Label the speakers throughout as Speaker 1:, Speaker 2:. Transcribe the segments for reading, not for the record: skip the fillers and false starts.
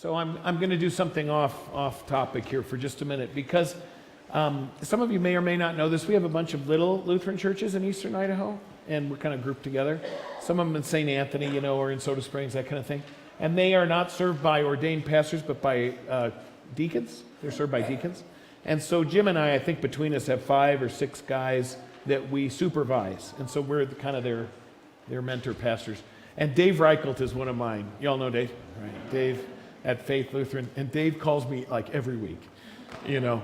Speaker 1: So I'm going to do something off topic here for just a minute because some of you may or may not know this. We have a bunch of little Lutheran churches in eastern Idaho, and we're kind of grouped together. Some of them in St. Anthony, or in Soda Springs, that kind of thing. And they are not served by ordained pastors, but by deacons. They're served by deacons. And so Jim and I think between us have 5 or 6 guys that we supervise. And so we're kind of their mentor pastors. And Dave Reichelt is one of mine. You all know Dave? Right. Dave at Faith Lutheran. And Dave calls me like every week.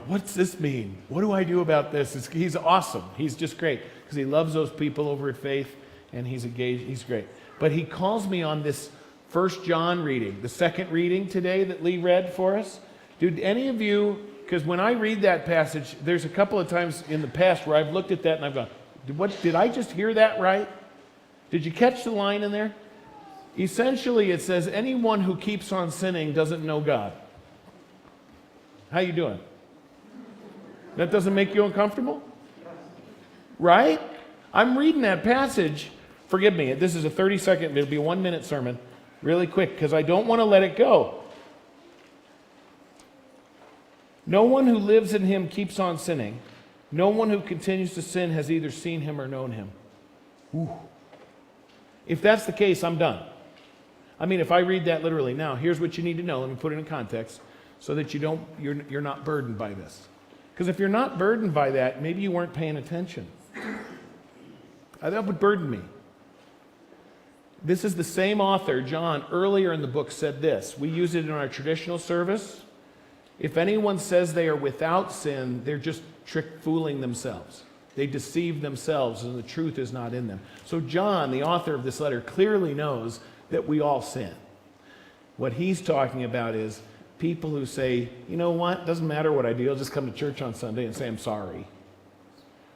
Speaker 1: What's this mean? What do I do about this? He's awesome. He's just great because he loves those people over at Faith, and he's engaged. He's great. But he calls me on this 1 John reading, the second reading today that Lee read for us. Dude, any of you, because when I read that passage, there's a couple of times in the past where I've looked at that and I've gone, did I just hear that right? Did you catch the line in there? Essentially, it says, anyone who keeps on sinning doesn't know God. How you doing? That doesn't make you uncomfortable? Right? I'm reading that passage. Forgive me, this is a 30-second, it'll be a 1-minute sermon, really quick, because I don't want to let it go. No one who lives in him keeps on sinning. No one who continues to sin has either seen him or known him. Ooh. If that's the case, I'm done. I mean, if I read that literally, now here's what you need to know. Let me put it in context so that you're not burdened by this. Because if you're not burdened by that, maybe you weren't paying attention. That would burden me. This is the same author, John, earlier in the book said this. We use it in our traditional service. If anyone says they are without sin, they're just fooling themselves. They deceive themselves, and the truth is not in them. So John, the author of this letter, clearly knows that we all sin. What he's talking about is people who say, you know what, doesn't matter what I do, I'll just come to church on Sunday and say I'm sorry.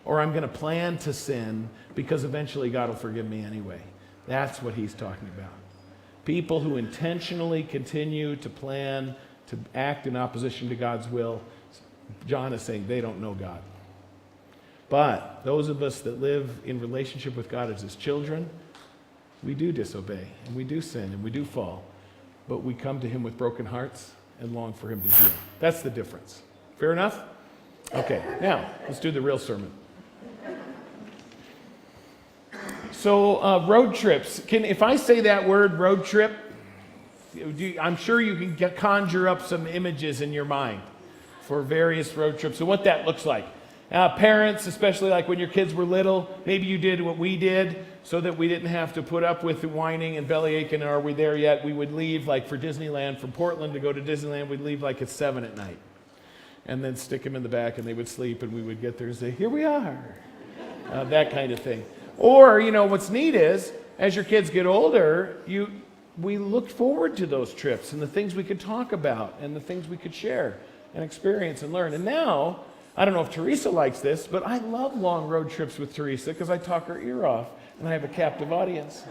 Speaker 1: Or I'm going to plan to sin because eventually God will forgive me anyway. That's what he's talking about. People who intentionally continue to plan to act in opposition to God's will. John is saying they don't know God. But those of us that live in relationship with God as his children, we do disobey, and we do sin, and we do fall. But we come to him with broken hearts and long for him to heal. That's the difference. Fair enough? Okay, now let's do the real sermon. So road trips. If I say that word, road trip, I'm sure you can conjure up some images in your mind for various road trips and what that looks like. Parents, especially like when your kids were little, maybe you did what we did so that we didn't have to put up with the whining and belly aching. Are we there yet? We would leave like for Disneyland, from Portland to go to Disneyland, we'd leave like at 7 at night and then stick them in the back and they would sleep and we would get there and say, here we are, that kind of thing. Or, what's neat is as your kids get older, we looked forward to those trips and the things we could talk about and the things we could share and experience and learn. And now, I don't know if Teresa likes this, but I love long road trips with Teresa because I talk her ear off and I have a captive audience.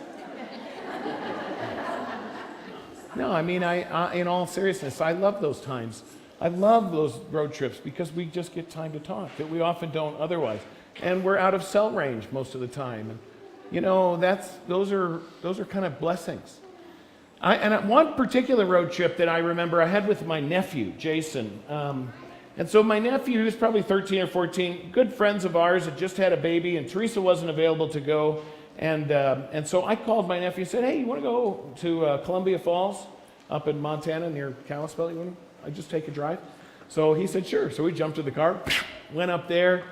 Speaker 1: No, I mean, in all seriousness, I love those times. I love those road trips because we just get time to talk that we often don't otherwise. And we're out of cell range most of the time. And, those are kind of blessings. And one particular road trip that I remember I had with my nephew, Jason. And so my nephew, he was probably 13 or 14, good friends of ours, had just had a baby, and Teresa wasn't available to go. And so I called my nephew and said, hey, you want to go to Columbia Falls up in Montana near Kalispell? You want to just take a drive? So he said, sure. So we jumped in the car, went up there,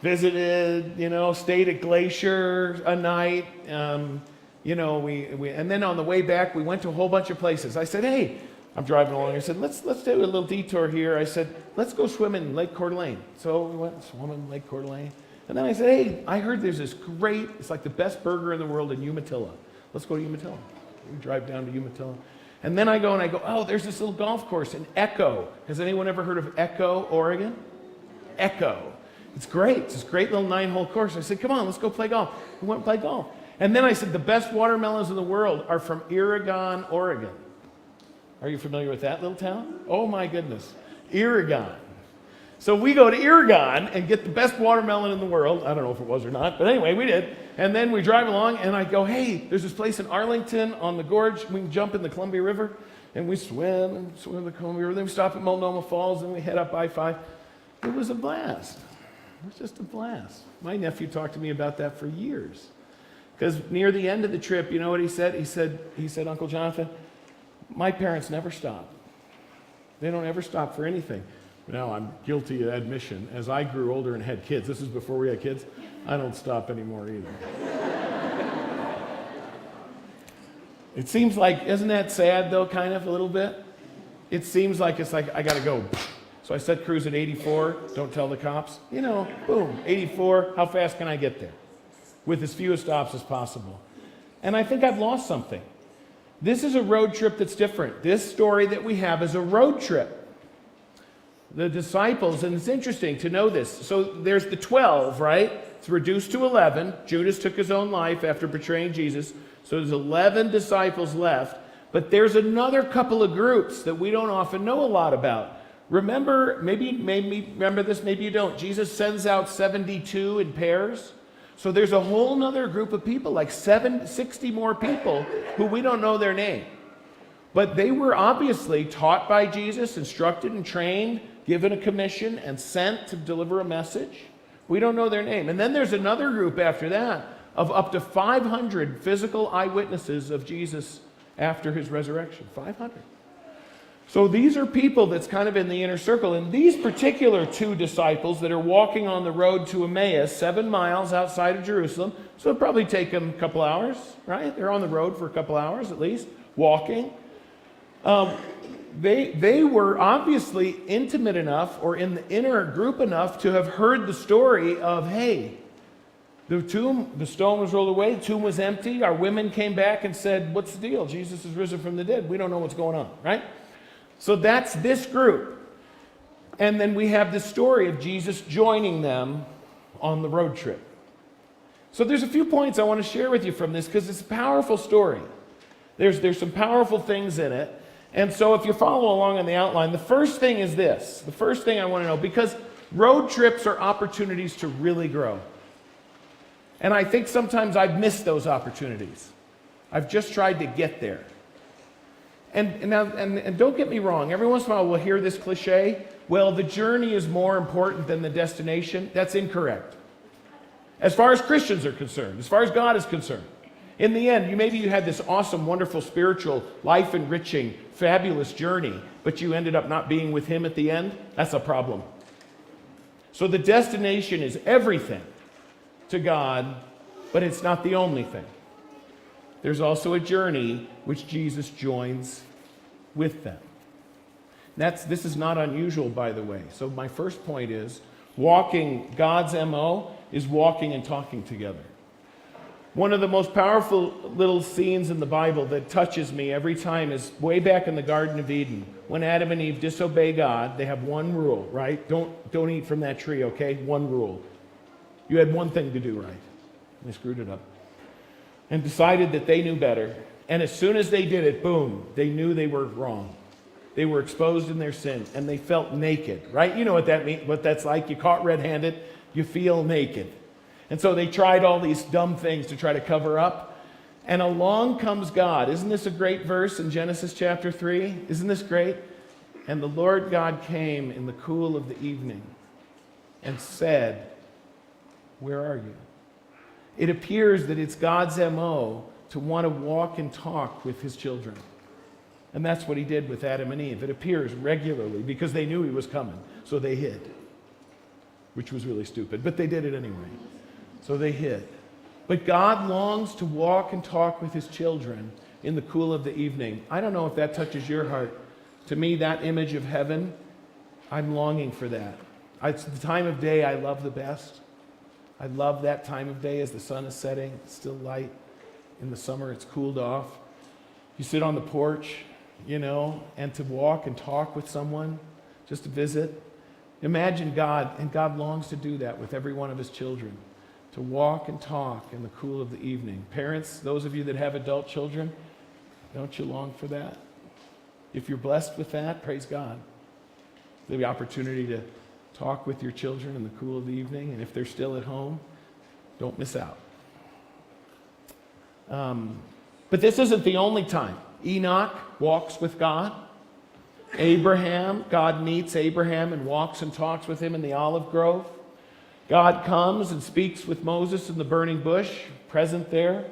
Speaker 1: visited, stayed at Glacier a night. And then on the way back, we went to a whole bunch of places. I said, hey, I'm driving along. I said, let's do a little detour here. I said, let's go swim in Lake Coeur d'Alene. So we went swimming in Lake Coeur d'Alene. And then I said, hey, I heard there's this great, it's like the best burger in the world in Umatilla. Let's go to Umatilla. We drive down to Umatilla. And then I go, oh, there's this little golf course in Echo. Has anyone ever heard of Echo, Oregon? Echo. It's great. It's this great little 9-hole course. I said, come on, let's go play golf. We went and played golf. And then I said, the best watermelons in the world are from Oregon, Oregon. Are you familiar with that little town? Oh my goodness. Oregon. So we go to Oregon and get the best watermelon in the world. I don't know if it was or not, but anyway, we did. And then we drive along and I go, hey, there's this place in Arlington on the gorge. We can jump in the Columbia River. And we swim and swim the Conemaugh River. Then we stop at Multnomah Falls and we head up I-5. It was a blast. It was just a blast. My nephew talked to me about that for years. Because near the end of the trip, you know what he said? He said, Uncle Jonathan, my parents never stop. They don't ever stop for anything. Now, I'm guilty of admission. As I grew older and had kids, this is before we had kids, I don't stop anymore either. It seems like, isn't that sad though, kind of a little bit? It seems like it's like, I gotta go. So I set cruise at 84, don't tell the cops. You know, boom, 84, how fast can I get there? With as few stops as possible. And I think I've lost something. This is a road trip that's different. This story that we have is a road trip. The disciples, and it's interesting to know this. So there's the 12, right? It's reduced to 11. Judas took his own life after betraying Jesus. So there's 11 disciples left. But there's another couple of groups that we don't often know a lot about. Remember, maybe remember this, maybe you don't. Jesus sends out 72 in pairs. So there's a whole other group of people, like 60 more people who we don't know their name. But they were obviously taught by Jesus, instructed and trained, given a commission, and sent to deliver a message. We don't know their name. And then there's another group after that of up to 500 physical eyewitnesses of Jesus after his resurrection. 500. So these are people that's kind of in the inner circle. And these particular two disciples that are walking on the road to Emmaus, 7 miles outside of Jerusalem, so it'll probably take them a couple hours, right? They're on the road for a couple hours at least, walking. They were obviously intimate enough or in the inner group enough to have heard the story of, hey, the stone was rolled away, the tomb was empty, our women came back and said, what's the deal? Jesus is risen from the dead. We don't know what's going on, right? So that's this group. And then we have the story of Jesus joining them on the road trip. So there's a few points I want to share with you from this because it's a powerful story. There's some powerful things in it. And so if you follow along on the outline, the first thing is this. The first thing I want to know, because road trips are opportunities to really grow. And I think sometimes I've missed those opportunities. I've just tried to get there. And don't get me wrong, every once in a while we'll hear this cliche, well, the journey is more important than the destination. That's incorrect. As far as Christians are concerned, as far as God is concerned. In the end, maybe you had this awesome, wonderful, spiritual, life-enriching, fabulous journey, but you ended up not being with him at the end. That's a problem. So the destination is everything to God, but it's not the only thing. There's also a journey which Jesus joins with them. This is not unusual, by the way. So my first point is, God's MO is walking and talking together. One of the most powerful little scenes in the Bible that touches me every time is way back in the Garden of Eden. When Adam and Eve disobey God, they have one rule, right? Don't eat from that tree, okay? One rule. You had one thing to do right. They screwed it up. And decided that they knew better. And as soon as they did it, boom, they knew they were wrong. They were exposed in their sin, and they felt naked, right? You know what that means, what that's like. You caught red-handed, you feel naked. And so they tried all these dumb things to try to cover up. And along comes God. Isn't this a great verse in Genesis chapter 3? Isn't this great? And the Lord God came in the cool of the evening and said, where are you? It appears that it's God's MO to want to walk and talk with his children. And that's what he did with Adam and Eve. It appears regularly because they knew he was coming. So they hid, which was really stupid, but they did it anyway. So they hid. But God longs to walk and talk with his children in the cool of the evening. I don't know if that touches your heart. To me, that image of heaven, I'm longing for that. It's the time of day I love the best. I love that time of day as the sun is setting. It's still light. In the summer, it's cooled off. You sit on the porch, and to walk and talk with someone, just to visit. Imagine God, and God longs to do that with every one of his children, to walk and talk in the cool of the evening. Parents, those of you that have adult children, don't you long for that? If you're blessed with that, praise God. The opportunity to talk with your children in the cool of the evening, and if they're still at home, don't miss out. But this isn't the only time. Enoch walks with God. Abraham, God meets Abraham and walks and talks with him in the olive grove. God comes and speaks with Moses in the burning bush, present there.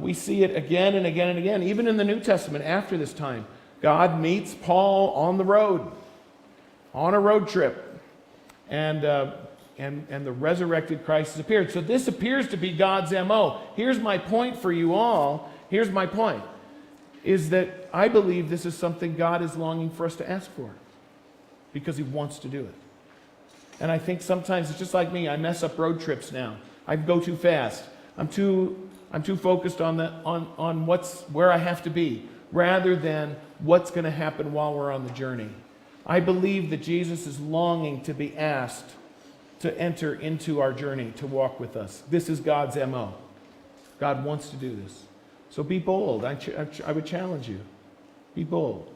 Speaker 1: We see it again and again and again. Even in the New Testament, after this time, God meets Paul on the road, on a road trip. And the resurrected Christ has appeared. So this appears to be God's MO. Here's my point for you all. Here's my point. Is that I believe this is something God is longing for us to ask for. Because he wants to do it. And I think sometimes it's just like me. I mess up road trips now. I go too fast. I'm too focused on where I have to be, rather than what's going to happen while we're on the journey. I believe that Jesus is longing to be asked to enter into our journey, to walk with us. This is God's MO. God wants to do this. So be bold. I would challenge you. Be bold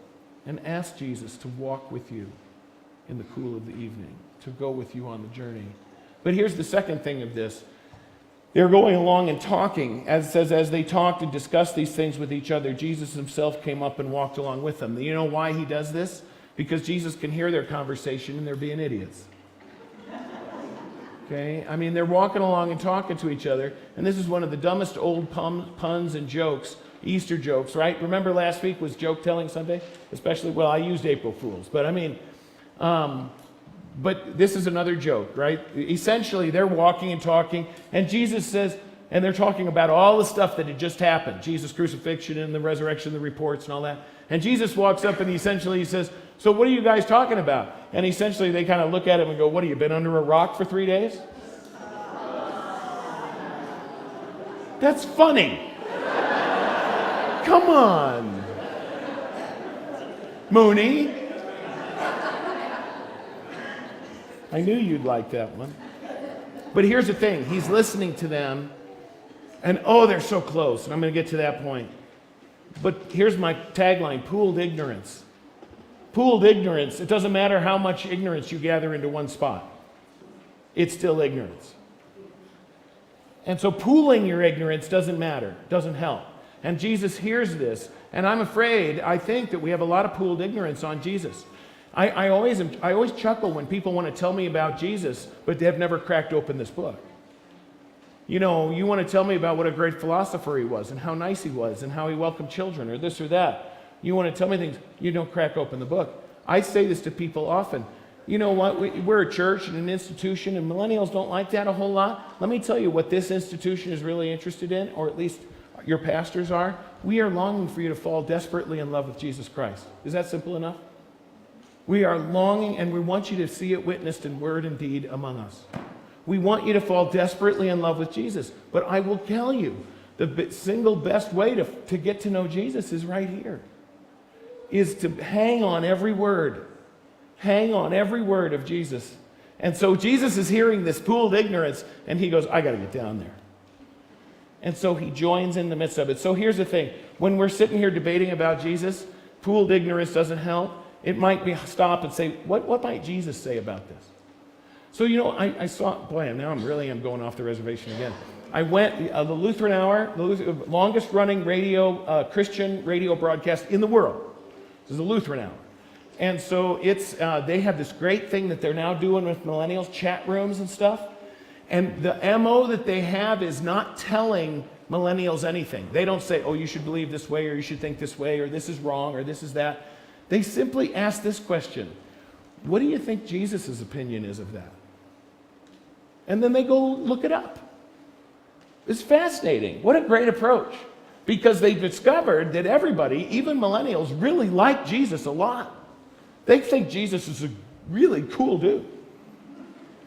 Speaker 1: and ask Jesus to walk with you in the cool of the evening, to go with you on the journey. But here's the second thing of this. They're going along and talking. As it says, as they talked and discussed these things with each other, Jesus himself came up and walked along with them. You know why he does this? Because Jesus can hear their conversation and they're being idiots. Okay? I mean, they're walking along and talking to each other, and this is one of the dumbest old puns and jokes, Easter jokes, right? Remember last week was Joke Telling Sunday? Especially, well, I used April Fools, but I mean, but this is another joke, right? Essentially, they're walking and talking, and Jesus says, and they're talking about all the stuff that had just happened, Jesus' crucifixion and the resurrection, the reports and all that. And Jesus walks up and he says, so what are you guys talking about? And essentially they kind of look at him and go, what, have you been under a rock for 3 days? That's funny. Come on. Mooney. I knew you'd like that one. But here's the thing. He's listening to them. And oh, they're so close. And I'm going to get to that point. But here's my tagline, pooled ignorance. Pooled ignorance. It doesn't matter how much ignorance you gather into one spot. It's still ignorance. And so pooling your ignorance doesn't matter, doesn't help. And Jesus hears this. And I think that we have a lot of pooled ignorance on Jesus. I always chuckle when people want to tell me about Jesus, but they've never cracked open this book. You know, you want to tell me about what a great philosopher he was and how nice he was and how he welcomed children or this or that. You want to tell me things, you don't crack open the book. I say this to people often. You know what? We're a church and an institution, and millennials don't like that a whole lot. Let me tell you what this institution is really interested in, or at least your pastors are. We are longing for you to fall desperately in love with Jesus Christ. Is that simple enough? We are longing, and we want you to see it witnessed in word and deed among us. We want you to fall desperately in love with Jesus. But I will tell you, the single best way to get to know Jesus is right here. Is to hang on every word. Hang on every word of Jesus. And so Jesus is hearing this pooled ignorance, and he goes, I got to get down there. And so he joins in the midst of it. So here's the thing. When we're sitting here debating about Jesus, pooled ignorance doesn't help. It might be stop and say, what might Jesus say about this? So, you know, I saw, boy, now I'm going off the reservation again. I went, the Lutheran Hour, the longest running Christian radio broadcast in the world. This is the Lutheran Hour. And so they have this great thing that they're now doing with millennials, chat rooms and stuff. And the MO that they have is not telling millennials anything. They don't say, oh, you should believe this way, or you should think this way, or this is wrong, or this is that. They simply ask this question: what do you think Jesus' opinion is of that? And then they go look it up. It's fascinating. What a great approach. Because they discovered that everybody, even millennials, really like Jesus a lot. They think Jesus is a really cool dude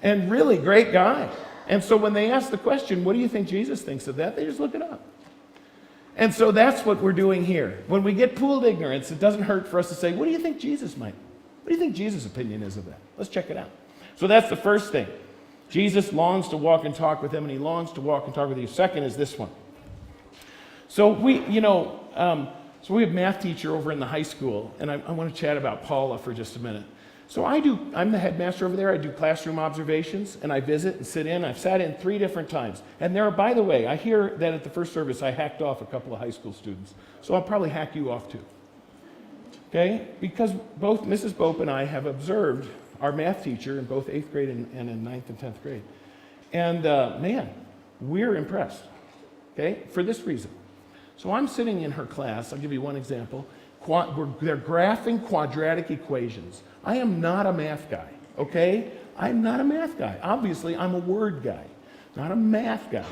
Speaker 1: and really great guy. And so when they ask the question, what do you think Jesus thinks of that? They just look it up. And so that's what we're doing here. When we get pooled ignorance, it doesn't hurt for us to say, what do you think Jesus might? What do you think Jesus' opinion is of that? Let's check it out. So that's the first thing. Jesus longs to walk and talk with him, and he longs to walk and talk with you. Second is this one. So we have a math teacher over in the high school, and I want to chat about Paula for just a minute. So I'm the headmaster over there. I do classroom observations, and I visit and sit in. I've sat in 3 different times. And by the way, I hear that at the first service I hacked off a couple of high school students. So I'll probably hack you off too. Okay? Because both Mrs. Bope and I have observed our math teacher in both 8th grade and in 9th and 10th grade. And man, we're impressed. Okay? For this reason. So I'm sitting in her class. I'll give you one example. They're graphing quadratic equations. I am not a math guy, okay? I'm not a math guy. Obviously, I'm a word guy, not a math guy.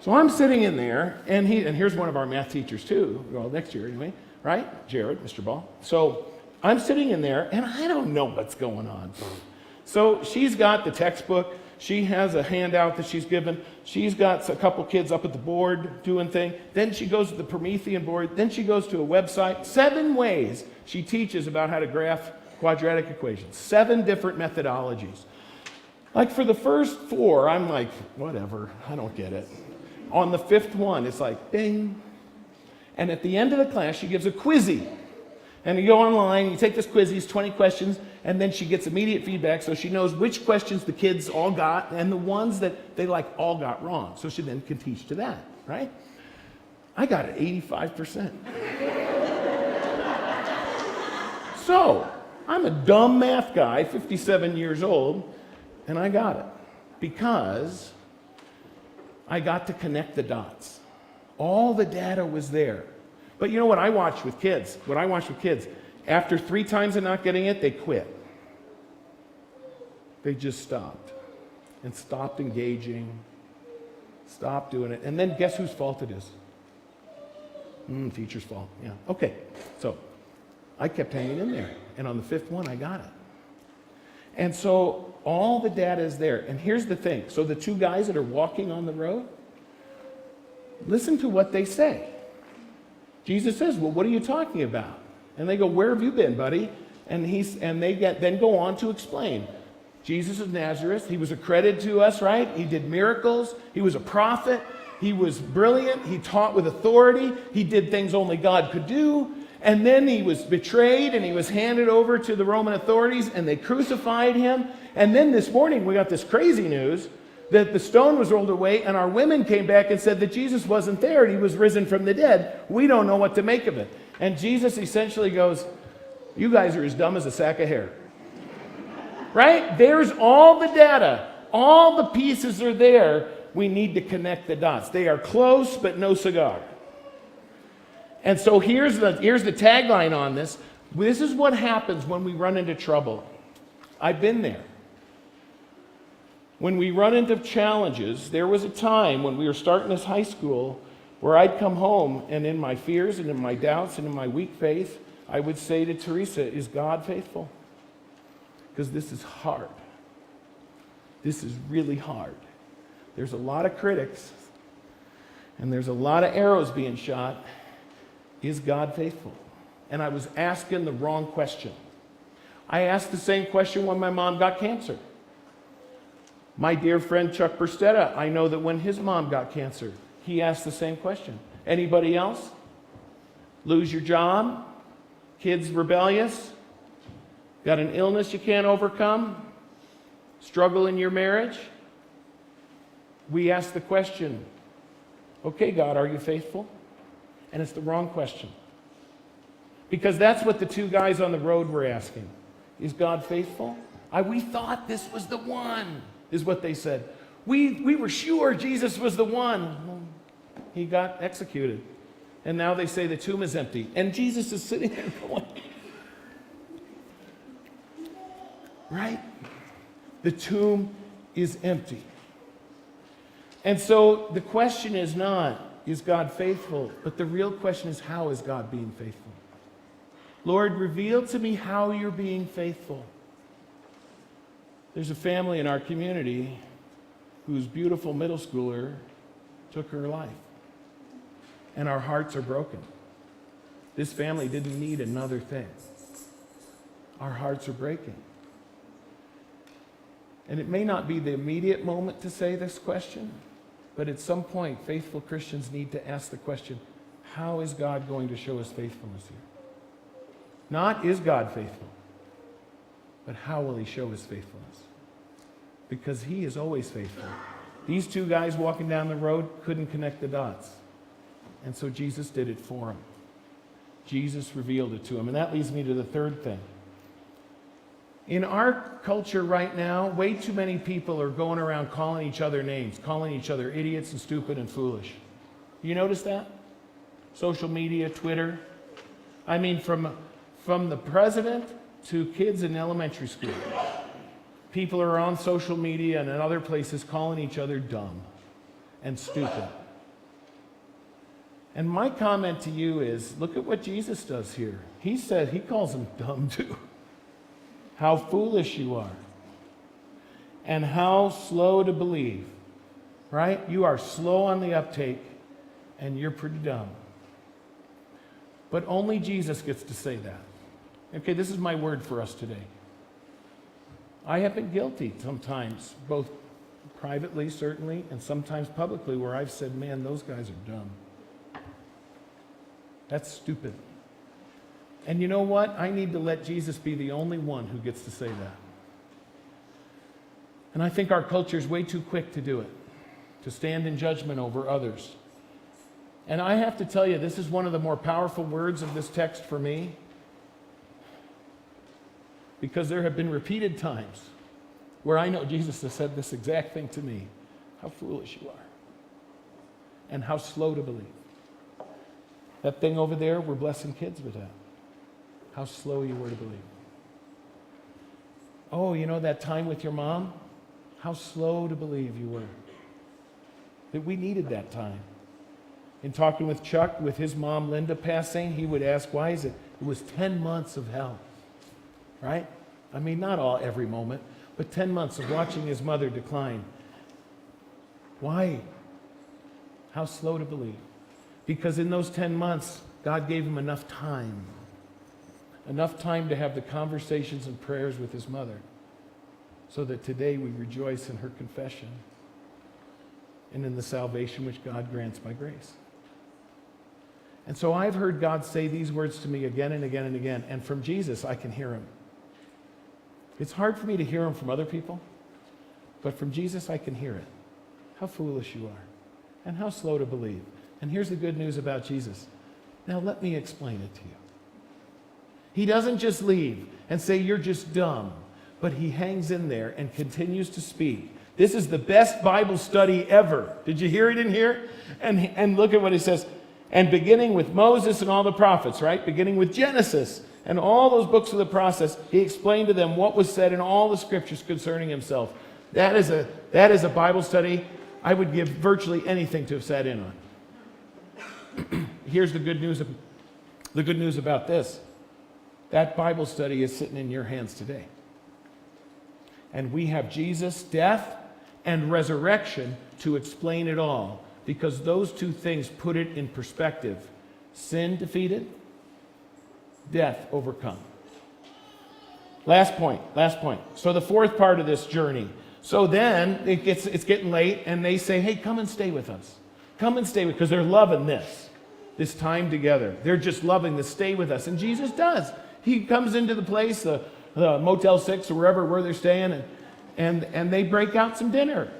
Speaker 1: So I'm sitting in there, and here's one of our math teachers too, well, next year anyway, right? Jared, Mr. Ball. So I'm sitting in there, and I don't know what's going on. So she's got the textbook. She has a handout that she's given. She's got a couple kids up at the board doing things. Then she goes to the Promethean board. Then she goes to a website. 7 ways she teaches about how to graph quadratic equations. 7 different methodologies. Like for the first 4, I'm like, whatever, I don't get it. On the 5th one, it's like, ding. And at the end of the class, she gives a quizzy. And you go online, you take this quiz, these 20 questions, and then she gets immediate feedback so she knows which questions the kids all got and the ones that they all got wrong. So she then can teach to that, right? I got it 85%. So I'm a dumb math guy, 57 years old, and I got it because I got to connect the dots. All the data was there. But you know what I watched with kids? After 3 times of not getting it, they quit. They just stopped and stopped engaging, stopped doing it. And then guess whose fault it is? Teacher's fault. Yeah. Okay. So I kept hanging in there. And on the 5th one, I got it. And so all the data is there. And here's the thing. So the 2 guys that are walking on the road, listen to what they say. Jesus says, well, what are you talking about? And they go, where have you been, buddy? And they then go on to explain. Jesus of Nazareth, he was accredited to us, right? He did miracles. He was a prophet. He was brilliant. He taught with authority. He did things only God could do. And then he was betrayed and he was handed over to the Roman authorities and they crucified him. And then this morning we got this crazy news that the stone was rolled away and our women came back and said that Jesus wasn't there and he was risen from the dead. We don't know what to make of it. And Jesus essentially goes, you guys are as dumb as a sack of hair. Right? There's all the data. All the pieces are there. We need to connect the dots. They are close, but no cigar. And so here's the tagline on this. This is what happens when we run into trouble. I've been there. When we run into challenges, there was a time when we were starting this high school where I'd come home and in my fears and in my doubts and in my weak faith, I would say to Teresa, is God faithful? Because this is hard. This is really hard. There's a lot of critics and there's a lot of arrows being shot. Is God faithful? And I was asking the wrong question. I asked the same question when my mom got cancer. My dear friend Chuck Burstetta, I know that when his mom got cancer, he asked the same question. Anybody else? Lose your job? Kids rebellious? Got an illness you can't overcome? Struggle in your marriage? We ask the question, okay, God, are you faithful? And it's the wrong question. Because that's what the 2 guys on the road were asking. Is God faithful? We thought this was the one, is what they said. We were sure Jesus was the one. He got executed. And now they say the tomb is empty. And Jesus is sitting there going, right? The tomb is empty. And so the question is not, is God faithful? But the real question is, how is God being faithful? Lord, reveal to me how you're being faithful. There's a family in our community whose beautiful middle schooler took her life. And our hearts are broken. This family didn't need another thing. Our hearts are breaking. And it may not be the immediate moment to say this question, but at some point, faithful Christians need to ask the question, how is God going to show us faithfulness here? Not, is God faithful? but how will he show his faithfulness? Because he is always faithful. These two guys walking down the road couldn't connect the dots. And so Jesus did it for them. Jesus revealed it to them. And that leads me to the third thing. In our culture right now, way too many people are going around calling each other names, calling each other idiots and stupid and foolish. You notice that? Social media, Twitter. I mean, from the president to kids in elementary school. People are on social media and in other places calling each other dumb and stupid. And my comment to you is, look at what Jesus does here. He calls them dumb too. How foolish you are. And how slow to believe. Right? You are slow on the uptake and you're pretty dumb. But only Jesus gets to say that. Okay, this is my word for us today. I have been guilty sometimes, both privately, certainly, and sometimes publicly, where I've said, man, those guys are dumb. That's stupid. And you know what? I need to let Jesus be the only one who gets to say that. And I think our culture is way too quick to do it, to stand in judgment over others. And I have to tell you, this is one of the more powerful words of this text for me, because there have been repeated times where I know Jesus has said this exact thing to me. How foolish you are. And how slow to believe. That thing over there, we're blessing kids with that. How slow you were to believe. Oh, you know that time with your mom? How slow to believe you were. That we needed that time. In talking with Chuck, with his mom Linda passing, he would ask, why is it? It was 10 months of hell. Right? I mean, not every moment, but 10 months of watching his mother decline. Why? How slow to believe. Because in those 10 months, God gave him enough time to have the conversations and prayers with his mother, so that today we rejoice in her confession and in the salvation which God grants by grace. And so I've heard God say these words to me again and again and again, and from Jesus I can hear him. It's hard for me to hear him from other people, but from Jesus I can hear it. How foolish you are, and how slow to believe. And here's the good news about Jesus. Now let me explain it to you. He doesn't just leave and say you're just dumb, but he hangs in there and continues to speak. This is the best Bible study ever. Did you hear it in here? And look at what he says. And beginning with Moses and all the prophets, right? Beginning with Genesis and all those books of the process, he explained to them what was said in all the scriptures concerning himself. That is a Bible study I would give virtually anything to have sat in on. Here's the good news. The good news about this. That Bible study is sitting in your hands today. And we have Jesus' death and resurrection to explain it all, because those two things put it in perspective. Sin defeated, death overcome. Last point. So the fourth part of this journey. So then it's getting late, and they say, hey, come and stay with us. Come and stay with us, because they're loving this time together. They're just loving to stay with us. And Jesus does. He comes into the place, the Motel 6 or where they're staying, and they break out some dinner.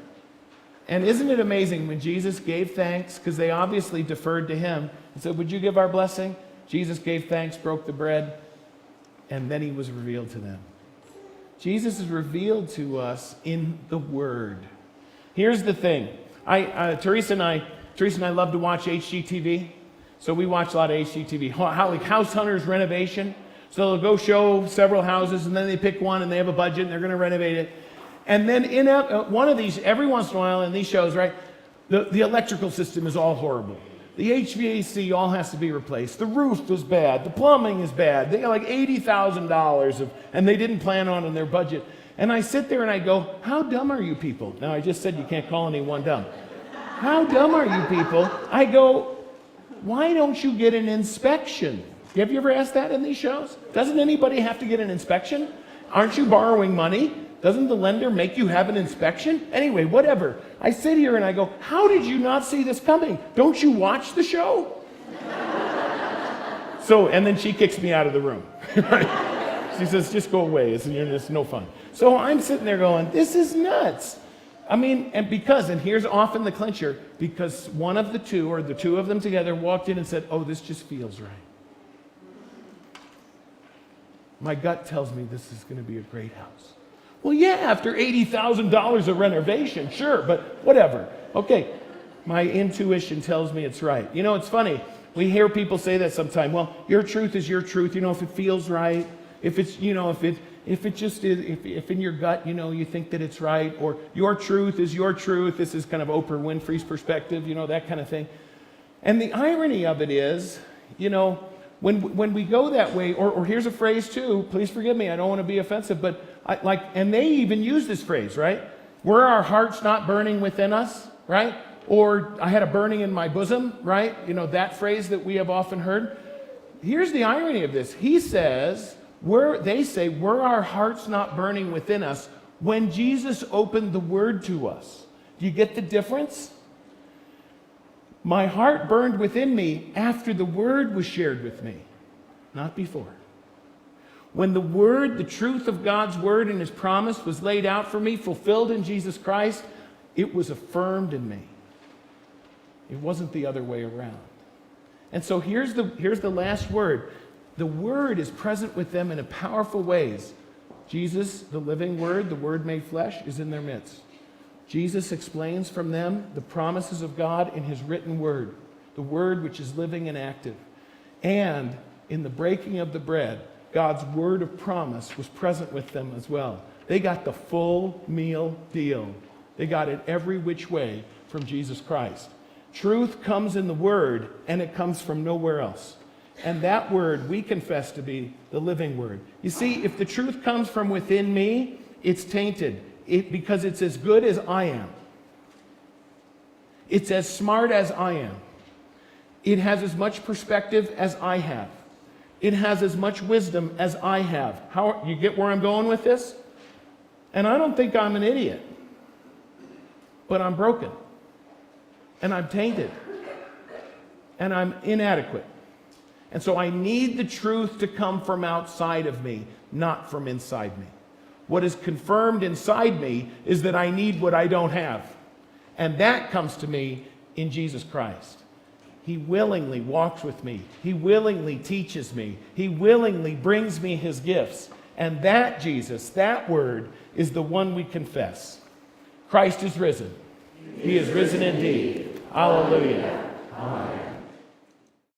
Speaker 1: And isn't it amazing when Jesus gave thanks, because they obviously deferred to him, and said, would you give our blessing? Jesus gave thanks, broke the bread, and then he was revealed to them. Jesus is revealed to us in the Word. Here's the thing. Teresa and I love to watch HGTV. So we watch a lot of HGTV. Like House Hunters renovation. So they'll go show several houses, and then they pick one, and they have a budget, and they're going to renovate it. And then in one of these, every once in a while in these shows, right, the electrical system is all horrible. The HVAC all has to be replaced. The roof was bad. The plumbing is bad. They got like $80,000 and they didn't plan on in their budget. And I sit there and I go, how dumb are you people? Now, I just said you can't call anyone dumb. How dumb are you people? I go, why don't you get an inspection? Have you ever asked that in these shows? Doesn't anybody have to get an inspection? Aren't you borrowing money? Doesn't the lender make you have an inspection? Anyway, whatever. I sit here and I go, how did you not see this coming? Don't you watch the show? And then she kicks me out of the room. She says, just go away. It's no fun. So I'm sitting there going, this is nuts. I mean, and here's often the clincher, because one of the two, or the two of them together, walked in and said, oh, this just feels right. My gut tells me this is going to be a great house. Well, yeah, after $80,000 of renovation, sure, but whatever. Okay, my intuition tells me it's right. You know, it's funny. We hear people say that sometimes. Well, your truth is your truth. You know, if it feels right, if it's, you know, if it just is, if in your gut, you know, you think that it's right, or your truth is your truth. This is kind of Oprah Winfrey's perspective, you know, that kind of thing. And the irony of it is, you know, when we go that way, or here's a phrase too, please forgive me, I don't want to be offensive, but and they even use this phrase, right? Were our hearts not burning within us, right? Or I had a burning in my bosom, right? You know, that phrase that we have often heard. Here's the irony of this. He says, they say, were our hearts not burning within us when Jesus opened the Word to us? Do you get the difference? My heart burned within me after the Word was shared with me, not before. When the Word, the truth of God's Word and His promise was laid out for me, fulfilled in Jesus Christ, it was affirmed in me. It wasn't the other way around. And so here's the last word. The Word is present with them in a powerful ways. Jesus, the living Word, the Word made flesh, is in their midst. Jesus explains from them the promises of God in His written Word, the Word which is living and active. And in the breaking of the bread, God's word of promise was present with them as well. They got the full meal deal. They got it every which way from Jesus Christ. Truth comes in the Word, and it comes from nowhere else. And that Word we confess to be the living Word. You see, if the truth comes from within me, it's tainted. Because it's as good as I am. It's as smart as I am. It has as much perspective as I have. It has as much wisdom as I have. You get where I'm going with this? And I don't think I'm an idiot. But I'm broken. And I'm tainted. And I'm inadequate. And so I need the truth to come from outside of me, not from inside me. What is confirmed inside me is that I need what I don't have. And that comes to me in Jesus Christ. He willingly walks with me. He willingly teaches me. He willingly brings me His gifts. And that Jesus, that Word, is the one we confess. Christ is risen. He is risen indeed. Hallelujah. Amen.